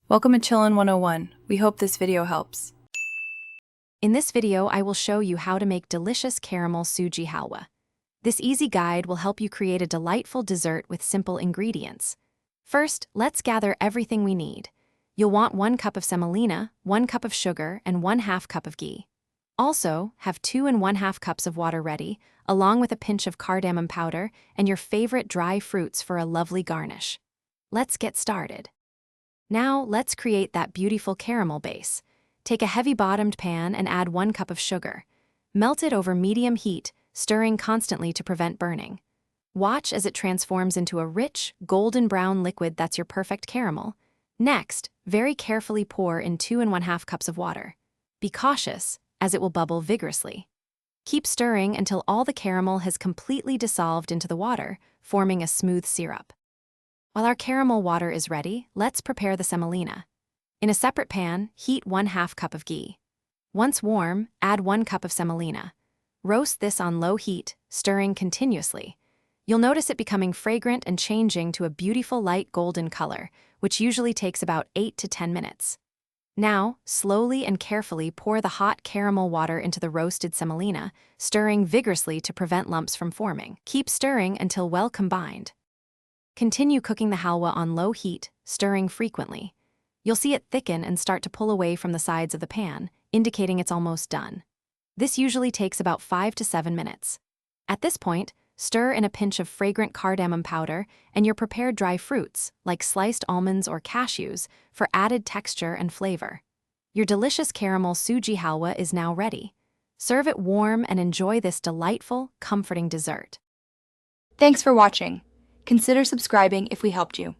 Welcome to Chillin' 101. We hope this video helps. In this video, I will show you how to make delicious caramel Suji Halwa. This easy guide will help you create a delightful dessert with simple ingredients. First, let's gather everything we need. You'll want 1 cup of semolina, 1 cup of sugar, and 1/2 cup of ghee. Also, have 2 1/2 cups of water ready, along with a pinch of cardamom powder and your favorite dry fruits for a lovely garnish. Let's get started. Now, let's create that beautiful caramel base. Take a heavy-bottomed pan and add 1 cup of sugar. Melt it over medium heat, stirring constantly to prevent burning. Watch as it transforms into a rich, golden brown liquid that's your perfect caramel. Next, very carefully pour in 2 1/2 cups of water. Be cautious, as it will bubble vigorously. Keep stirring until all the caramel has completely dissolved into the water, forming a smooth syrup. While our caramel water is ready, let's prepare the semolina. In a separate pan, heat 1/2 cup of ghee. Once warm, add 1 cup of semolina. Roast this on low heat, stirring continuously. You'll notice it becoming fragrant and changing to a beautiful light golden color, which usually takes about 8 to 10 minutes. Now, slowly and carefully pour the hot caramel water into the roasted semolina, stirring vigorously to prevent lumps from forming. Keep stirring until well combined. Continue cooking the halwa on low heat, stirring frequently. You'll see it thicken and start to pull away from the sides of the pan, indicating it's almost done. This usually takes about 5 to 7 minutes. At this point, stir in a pinch of fragrant cardamom powder and your prepared dry fruits, like sliced almonds or cashews, for added texture and flavor. Your delicious caramel Suji Halwa is now ready. Serve it warm and enjoy this delightful, comforting dessert. Thanks for watching. Consider subscribing if we helped you.